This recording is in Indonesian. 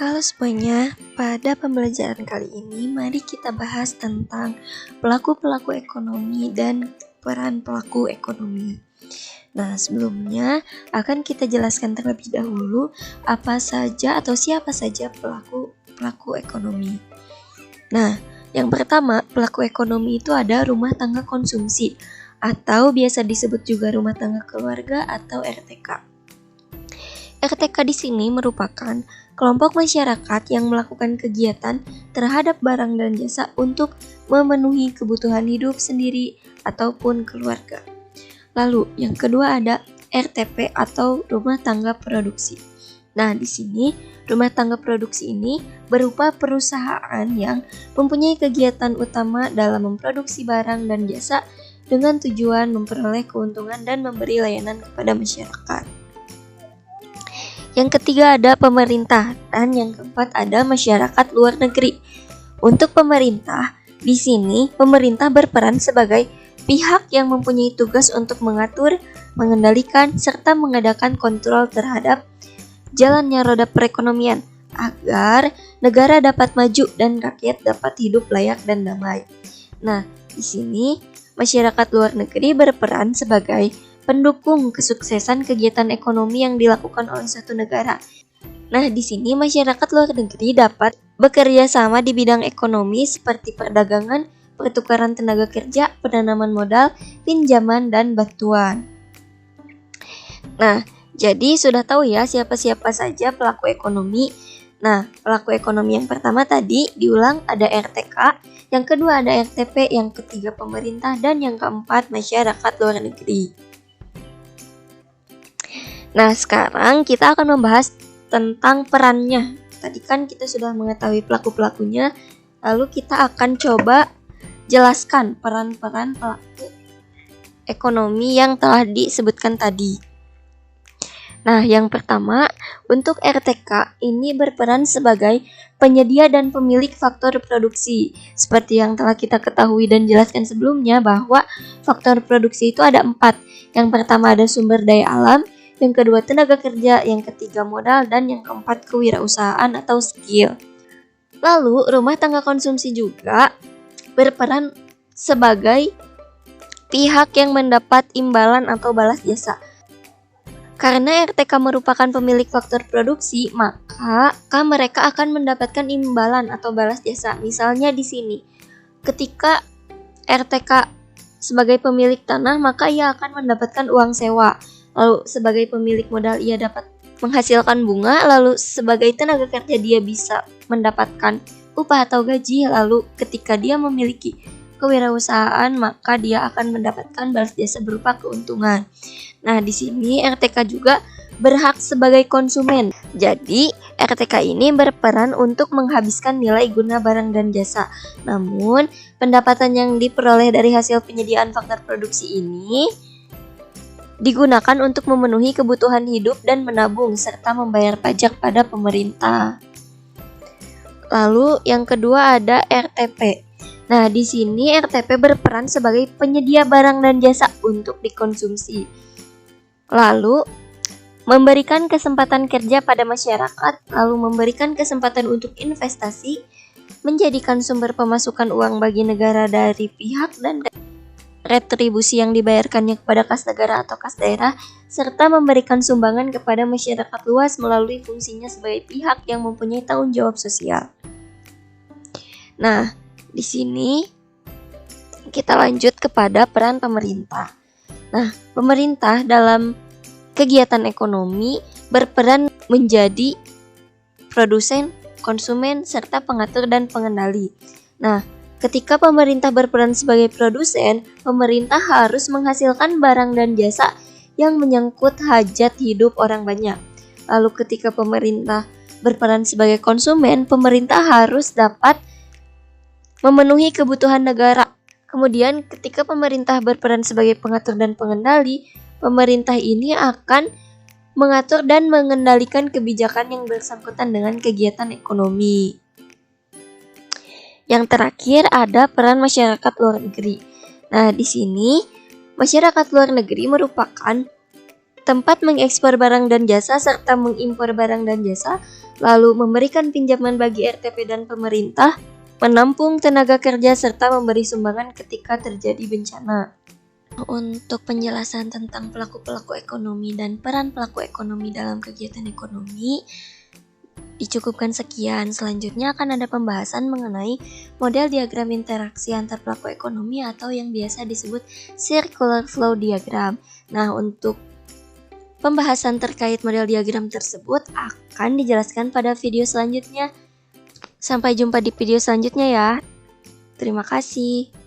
Halo semuanya, pada pembelajaran kali ini mari kita bahas tentang pelaku-pelaku ekonomi dan peran pelaku ekonomi. Nah, sebelumnya akan kita jelaskan terlebih dahulu apa saja atau siapa saja pelaku ekonomi. Nah, yang pertama, pelaku ekonomi itu ada rumah tangga konsumsi atau biasa disebut juga rumah tangga keluarga atau RTK. RTK di sini merupakan kelompok masyarakat yang melakukan kegiatan terhadap barang dan jasa untuk memenuhi kebutuhan hidup sendiri ataupun keluarga. Lalu, yang kedua ada RTP atau rumah tangga produksi. Nah, di sini rumah tangga produksi ini berupa perusahaan yang mempunyai kegiatan utama dalam memproduksi barang dan jasa dengan tujuan memperoleh keuntungan dan memberi layanan kepada masyarakat. Yang ketiga ada pemerintah, dan yang keempat ada masyarakat luar negeri. Untuk pemerintah, di sini pemerintah berperan sebagai pihak yang mempunyai tugas untuk mengatur, mengendalikan, serta mengadakan kontrol terhadap jalannya roda perekonomian agar negara dapat maju dan rakyat dapat hidup layak dan damai. Nah, di sini masyarakat luar negeri berperan sebagai pendukung kesuksesan kegiatan ekonomi yang dilakukan oleh suatu negara. Nah, di sini masyarakat luar negeri dapat bekerja sama di bidang ekonomi seperti perdagangan, pertukaran tenaga kerja, penanaman modal, pinjaman, dan bantuan. Nah, jadi sudah tahu ya siapa-siapa saja pelaku ekonomi. Nah, pelaku ekonomi yang pertama tadi diulang ada RTK, yang kedua ada RTP, yang ketiga pemerintah, dan yang keempat masyarakat luar negeri. Nah, sekarang kita akan membahas tentang perannya. Tadi kan kita sudah mengetahui pelaku-pelakunya, lalu kita akan coba jelaskan peran-peran pelaku ekonomi yang telah disebutkan tadi. Nah, yang pertama, untuk RTK ini berperan sebagai penyedia dan pemilik faktor produksi. Seperti yang telah kita ketahui dan jelaskan sebelumnya bahwa faktor produksi itu ada 4. Yang pertama ada sumber daya alam, yang kedua tenaga kerja, yang ketiga modal, dan yang keempat kewirausahaan atau skill. Lalu rumah tangga konsumsi juga berperan sebagai pihak yang mendapat imbalan atau balas jasa. Karena RTK merupakan pemilik faktor produksi, maka mereka akan mendapatkan imbalan atau balas jasa. Misalnya di sini, ketika RTK sebagai pemilik tanah, maka ia akan mendapatkan uang sewa. Lalu sebagai pemilik modal ia dapat menghasilkan bunga, lalu sebagai tenaga kerja dia bisa mendapatkan upah atau gaji, lalu ketika dia memiliki kewirausahaan maka dia akan mendapatkan balas jasa berupa keuntungan. Nah, di sini RTK juga berhak sebagai konsumen. Jadi, RTK ini berperan untuk menghabiskan nilai guna barang dan jasa. Namun, pendapatan yang diperoleh dari hasil penyediaan faktor produksi ini digunakan untuk memenuhi kebutuhan hidup dan menabung serta membayar pajak pada pemerintah. Lalu yang kedua ada RTP. Nah, di sini RTP berperan sebagai penyedia barang dan jasa untuk dikonsumsi. Lalu memberikan kesempatan kerja pada masyarakat, lalu memberikan kesempatan untuk investasi, menjadikan sumber pemasukan uang bagi negara dari pihak dan retribusi yang dibayarkannya kepada kas negara atau kas daerah, serta memberikan sumbangan kepada masyarakat luas melalui fungsinya sebagai pihak yang mempunyai tanggung jawab sosial. Nah, di sini kita lanjut kepada peran pemerintah. Nah, pemerintah dalam kegiatan ekonomi berperan menjadi produsen, konsumen, serta pengatur dan pengendali. Nah, ketika pemerintah berperan sebagai produsen, pemerintah harus menghasilkan barang dan jasa yang menyangkut hajat hidup orang banyak. Lalu ketika pemerintah berperan sebagai konsumen, pemerintah harus dapat memenuhi kebutuhan negara. Kemudian ketika pemerintah berperan sebagai pengatur dan pengendali, pemerintah ini akan mengatur dan mengendalikan kebijakan yang bersangkutan dengan kegiatan ekonomi. Yang terakhir ada peran masyarakat luar negeri. Nah, di sini masyarakat luar negeri merupakan tempat mengekspor barang dan jasa serta mengimpor barang dan jasa lalu memberikan pinjaman bagi RTP dan pemerintah, menampung tenaga kerja, serta memberi sumbangan ketika terjadi bencana. Untuk penjelasan tentang pelaku-pelaku ekonomi dan peran pelaku ekonomi dalam kegiatan ekonomi, dicukupkan sekian. Selanjutnya akan ada pembahasan mengenai model diagram interaksi antar pelaku ekonomi atau yang biasa disebut circular flow diagram. Nah, untuk pembahasan terkait model diagram tersebut akan dijelaskan pada video selanjutnya. Sampai jumpa di video selanjutnya ya. Terima kasih.